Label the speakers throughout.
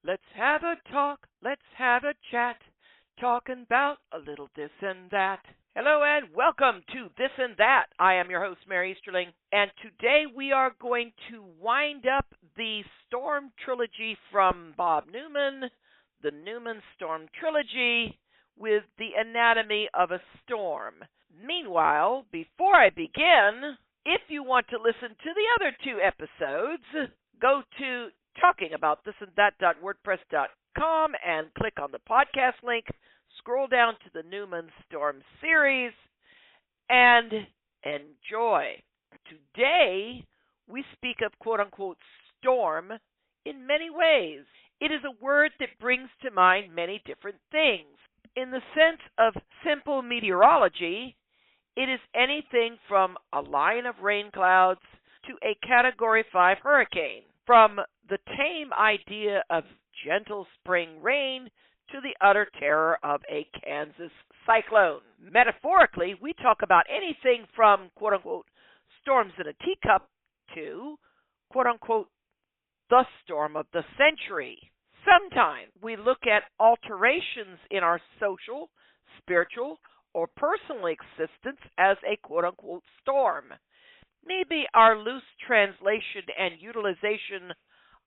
Speaker 1: Let's have a talk, let's have a chat, talking about a little this and that. Hello and welcome to This and That. I am your host, Mary Easterling, and today we are going to wind up the Storm Trilogy from Bob Neumann, the Neumann Storm Trilogy, with the anatomy of a storm. Meanwhile, before I begin, if you want to listen to the other two episodes, go to talkingaboutthisandthat.wordpress.com and click on the podcast link, scroll down to the Neumann Storm series, and enjoy. Today, we speak of quote-unquote storm in many ways. It is a word that brings to mind many different things. In the sense of simple meteorology, it is anything from a line of rain clouds to a Category 5 hurricane, from the tame idea of gentle spring rain to the utter terror of a Kansas cyclone. Metaphorically, we talk about anything from quote-unquote storms in a teacup to quote-unquote the storm of the century. Sometimes we look at alterations in our social, spiritual, or personal existence as a quote-unquote storm. Maybe our loose translation and utilization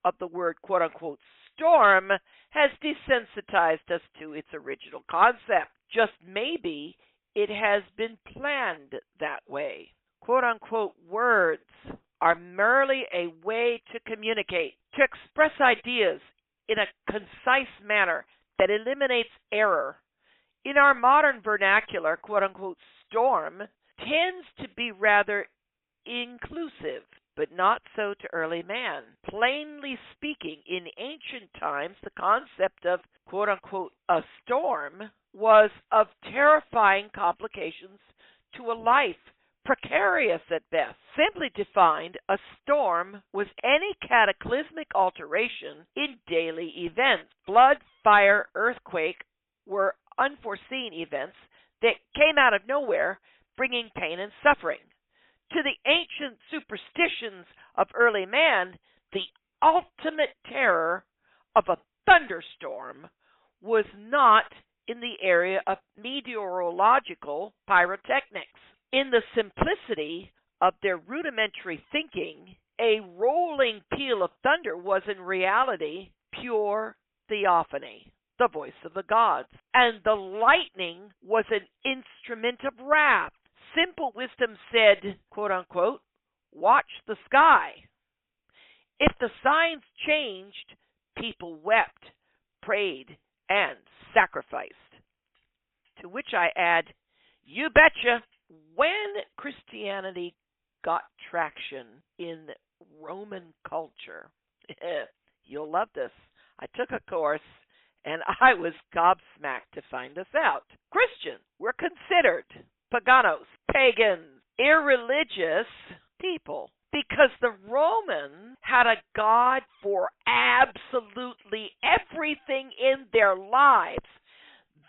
Speaker 1: of the word quote-unquote storm has desensitized us to its original concept. Just maybe it has been planned that way. Quote-unquote words are merely a way to communicate, to express ideas in a concise manner that eliminates error. In our modern vernacular, quote-unquote storm tends to be rather inclusive, but not so to early man. Plainly speaking, in ancient times, the concept of quote-unquote a storm was of terrifying complications to a life, precarious at best. Simply defined, a storm was any cataclysmic alteration in daily events. Flood, fire, earthquake were unforeseen events that came out of nowhere, bringing pain and suffering. To the ancient superstitions of early man, the ultimate terror of a thunderstorm was not in the area of meteorological pyrotechnics. In the simplicity of their rudimentary thinking, a rolling peal of thunder was in reality pure theophany, the voice of the gods, and the lightning was an instrument of wrath. Simple wisdom said, quote-unquote, watch the sky. If the signs changed, people wept, prayed, and sacrificed. To which I add, you betcha. When Christianity got traction in Roman culture, you'll love this. I took a course and I was gobsmacked to find this out. Christians were considered paganos, pagans, irreligious people, because the Romans had a god for absolutely everything in their lives.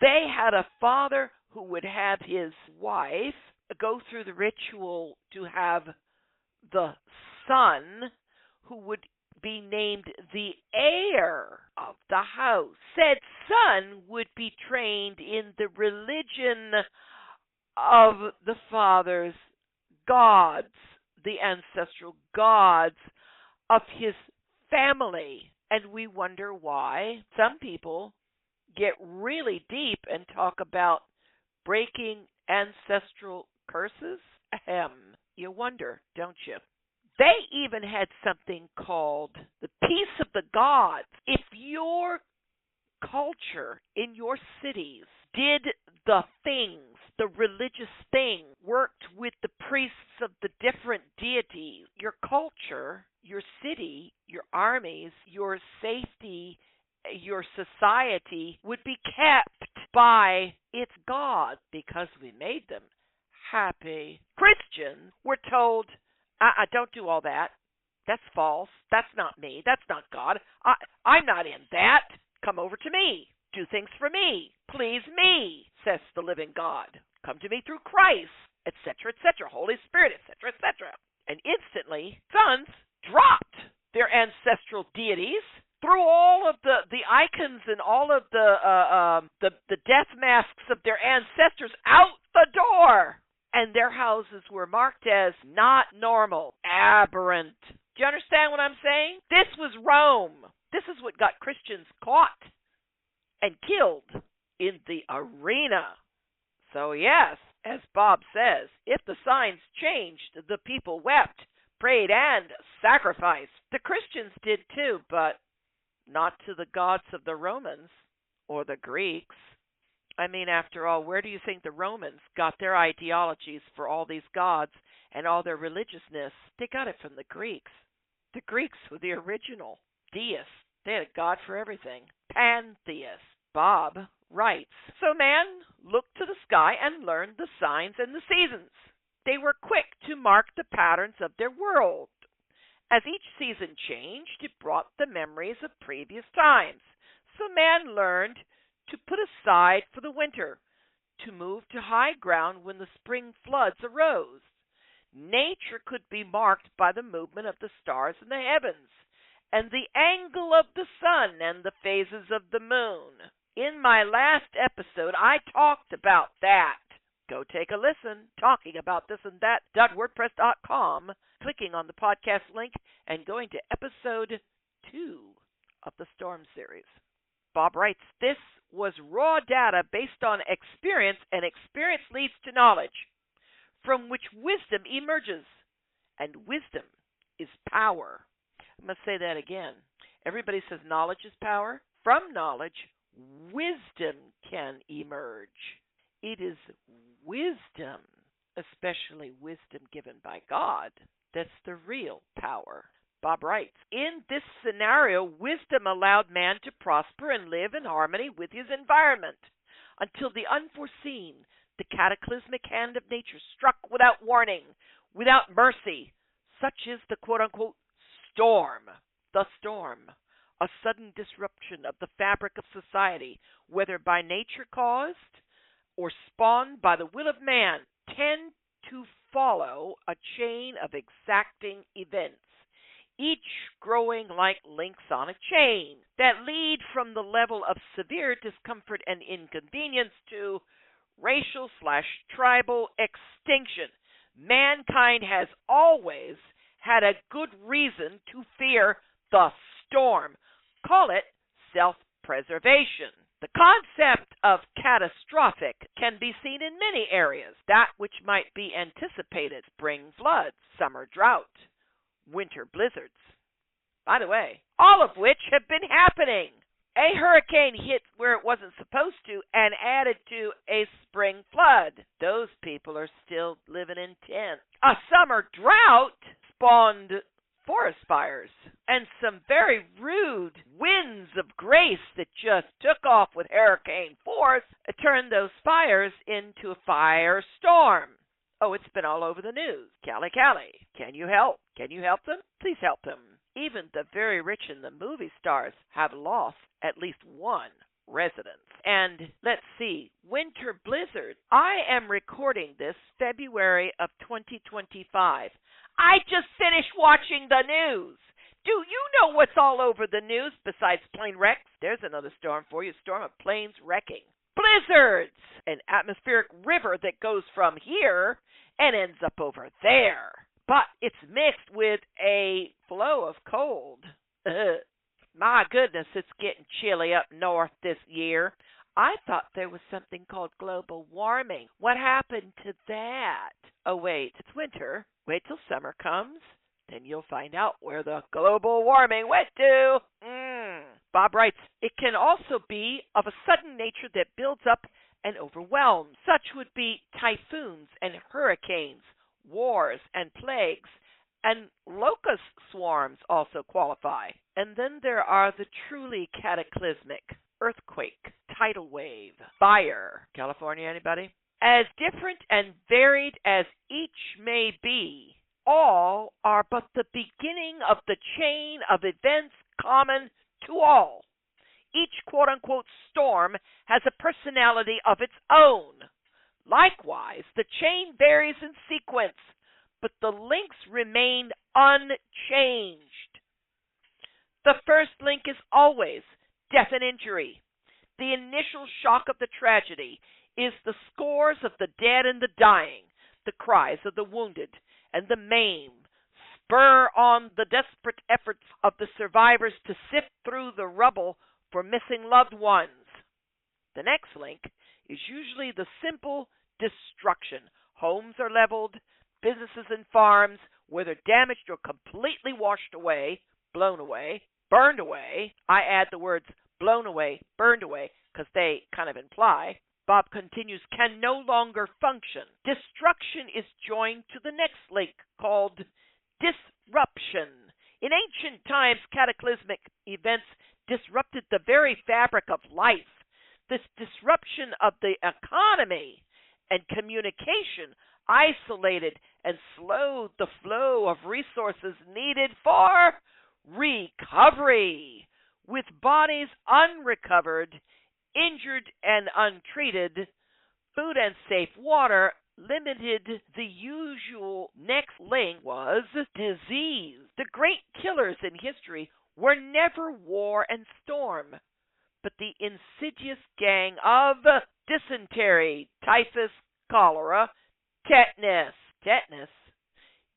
Speaker 1: They had a father who would have his wife go through the ritual to have the son who would be named the heir of the house. Said son would be trained in the religion of the father's gods, the ancestral gods of his family. And we wonder why some people get really deep and talk about breaking ancestral curses. You wonder, don't you? They even had something called the Peace of the Gods. If your culture in your cities did the things, the religious thing, worked with the priests of the different deities, your culture, your city, your armies, your safety, your society would be kept by its God because we made them happy. Christians were told, don't do all that. That's false. That's not me. That's not God. I'm not in that. Come over to me. Do things for me. Please me, says the living God. Come to me through Christ, etc., etc., Holy Spirit, etc., etc. And instantly, sons dropped their ancestral deities threw all of the icons and all of the death masks of their ancestors out the door, and their houses were marked as not normal, aberrant. Do you understand what I'm saying? This was Rome. This is what got Christians caught and killed in the arena. So yes, as Bob says, if the signs changed, the people wept, prayed, and sacrificed. The Christians did too, but not to the gods of the Romans or the Greeks. I mean, after all, where do you think the Romans got their ideologies for all these gods and all their religiousness? They got it from the Greeks. The Greeks were the original deists. They had a god for everything. Pantheists. Bob writes, so man looked to the sky and learned the signs and the seasons. They were quick to mark the patterns of their world. As each season changed, it brought the memories of previous times. So man learned to put aside for the winter, to move to high ground when the spring floods arose. Nature could be marked by the movement of the stars in the heavens, and the angle of the sun and the phases of the moon. In my last episode, I talked about that. Go take a listen, talking about this and that.wordpress.com, clicking on the podcast link and going to episode 2 of the Storm series. Bob writes, this was raw data based on experience, and experience leads to knowledge, from which wisdom emerges, and wisdom is power. I'm going to say that again. Everybody says knowledge is power. From knowledge, wisdom can emerge. It is wisdom, especially wisdom given by God, that's the real power. Bob writes, in this scenario, wisdom allowed man to prosper and live in harmony with his environment until the unforeseen, the cataclysmic hand of nature struck without warning, without mercy. Such is the quote-unquote storm. The storm, a sudden disruption of the fabric of society, whether by nature caused or spawned by the will of man, tend to follow a chain of exacting events, each growing like links on a chain that lead from the level of severe discomfort and inconvenience to racial/tribal extinction. Mankind has always had a good reason to fear the storm. Call it self-preservation. The concept of catastrophic can be seen in many areas. That which might be anticipated: spring floods, summer drought, winter blizzards. By the way, all of which have been happening. A hurricane hit where it wasn't supposed to and added to a spring flood. Those people are still living in tents. A summer drought spawned forest fires and some very rude winds of grace that just took off with hurricane force. It turned those fires into a firestorm. Oh, it's been all over the news. Cali, can you help? Can you help them? Please help them. Even the very rich and the movie stars have lost at least one resident. And let's see, winter blizzard. I am recording this February of 2025. I just finished watching the news. Do you know what's all over the news besides plane wrecks? There's another storm for you, storm of planes wrecking. Blizzards! An atmospheric river that goes from here and ends up over there. But it's mixed with a flow of cold. My goodness, it's getting chilly up north this year. I thought there was something called global warming. What happened to that? Oh, wait, it's winter. Wait till summer comes. Then you'll find out where the global warming went to. Bob writes, it can also be of a sudden nature that builds up and overwhelms. Such would be typhoons and hurricanes, wars and plagues, and locust swarms also qualify. And then there are the truly cataclysmic: earthquake, tidal wave, fire. California, anybody? As different and varied as each may be, all are but the beginning of the chain of events common to all. Each quote-unquote storm has a personality of its own. Likewise, the chain varies in sequence, but the links remain unchanged. The first link is always death and injury. The initial shock of the tragedy is the scores of the dead and the dying, the cries of the wounded and the maimed, spur on the desperate efforts of the survivors to sift through the rubble for missing loved ones. The next link is usually the simple destruction. Homes are leveled, businesses and farms, whether damaged or completely washed away, blown away, burned away. I add the words blown away, burned away, because they kind of imply. Bob continues, can no longer function. Destruction is joined to the next link called disruption. In ancient times, cataclysmic events disrupted the very fabric of life. This disruption of the economy and communication isolated and slowed the flow of resources needed for recovery. With bodies unrecovered, injured, and untreated, food and safe water limited. The usual next link was disease. The great killers in history were never war and storm, but the insidious gang of dysentery, typhus, cholera, tetanus. Tetanus.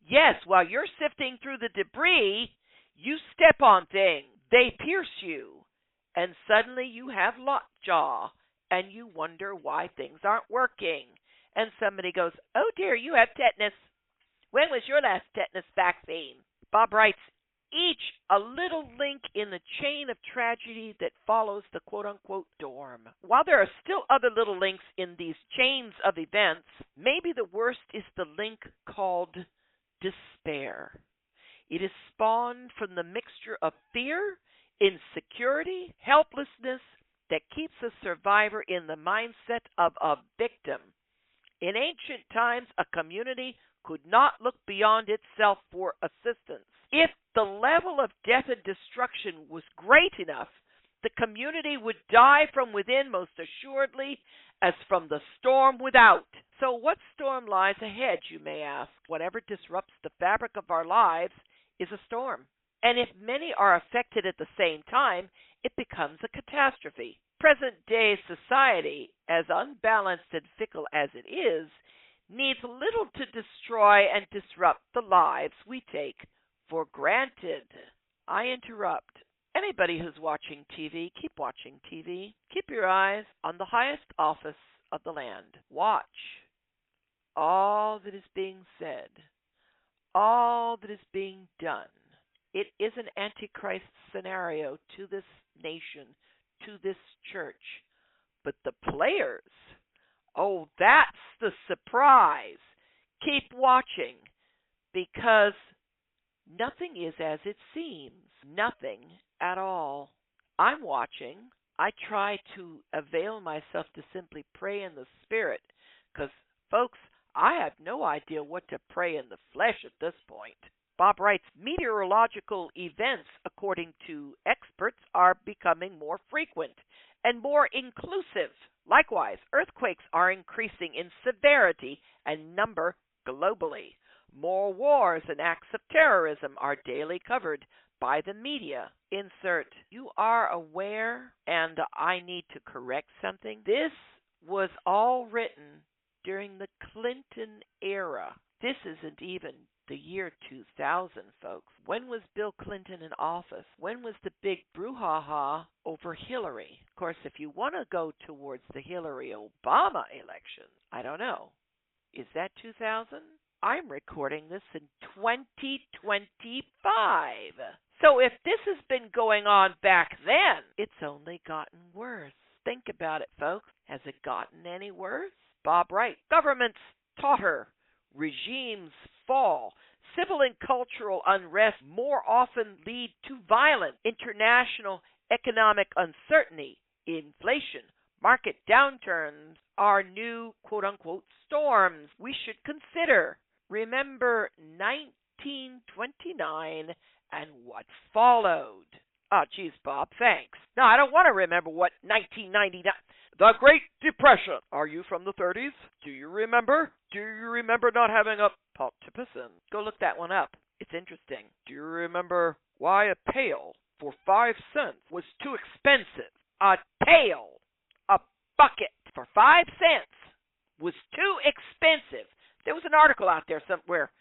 Speaker 1: Yes, while you're sifting through the debris, you step on things. They pierce you, and suddenly you have lockjaw, and you wonder why things aren't working. And somebody goes, oh dear, you have tetanus. When was your last tetanus vaccine? Bob writes, each a little link in the chain of tragedy that follows the quote-unquote storm. While there are still other little links in these chains of events, maybe the worst is the link called despair. It is spawned from the mixture of fear, insecurity, helplessness that keeps a survivor in the mindset of a victim. In ancient times, a community could not look beyond itself for assistance. If the level of death and destruction was great enough, the community would die from within most assuredly as from the storm without. So what storm lies ahead, you may ask? Whatever disrupts the fabric of our lives is a storm. And if many are affected at the same time, it becomes a catastrophe. Present-day society, as unbalanced and fickle as it is, needs little to destroy and disrupt the lives we take for granted. I interrupt. Anybody who's watching TV, keep watching TV. Keep your eyes on the highest office of the land. Watch all that is being said, all that is being done. It is an antichrist scenario to this nation, to this church. But the players, oh, that's the surprise. Keep watching, because nothing is as it seems. Nothing at all. I'm watching. I try to avail myself to simply pray in the Spirit, because, folks, I have no idea what to pray in the flesh at this point. Bob writes, meteorological events, according to experts, are becoming more frequent and more inclusive. Likewise, earthquakes are increasing in severity and number globally. More wars and acts of terrorism are daily covered by the media. Insert, you are aware, and I need to correct something. This was all written during the Clinton era. This isn't even the year 2000, folks. When was Bill Clinton in office? When was the big brouhaha over Hillary? Of course, if you want to go towards the Hillary-Obama election, I don't know. Is that 2000? I'm recording this in 2025. So if this has been going on back then, it's only gotten worse. Think about it, folks. Has it gotten any worse? Bob Wright. Governments totter. Regimes fall. Civil and cultural unrest more often lead to violent international economic uncertainty. Inflation, market downturns are new quote-unquote storms we should consider. Remember 1929 and what followed. Oh, geez, Bob, thanks. No, I don't want to remember what 1999... The Great Depression. Are you from the 30s? Do you remember? Do you remember not having a pot to piss in? Go look that one up. It's interesting. Do you remember why a pail for 5 cents was too expensive. A pail, a bucket for 5 cents was too expensive. There was an article out there somewhere.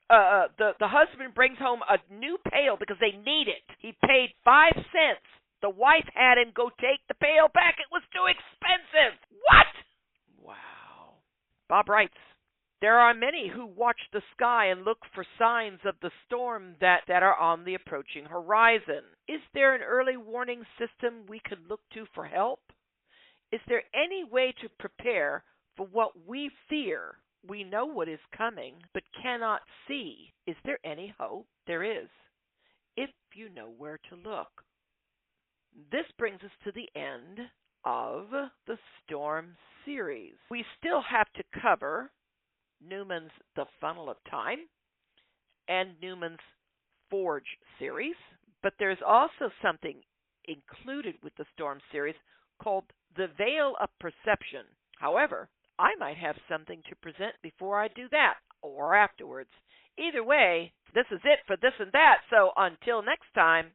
Speaker 1: The husband brings home a new pail because they need it. He paid 5 cents. The wife had him go take the pail back. It was too expensive. What? Wow. Bob writes, there are many who watch the sky and look for signs of the storm that are on the approaching horizon. Is there an early warning system we could look to for help? Is there any way to prepare for what we fear? We know what is coming, but cannot see. Is there any hope? There is, if you know where to look. This brings us to the end of the Storm series. We still have to cover Neumann's The Funnel of Time and Neumann's Forge series, but there's also something included with the Storm series called the Veil of Perception. However, I might have something to present before I do that, or afterwards. Either way, this is it for this and that, so until next time,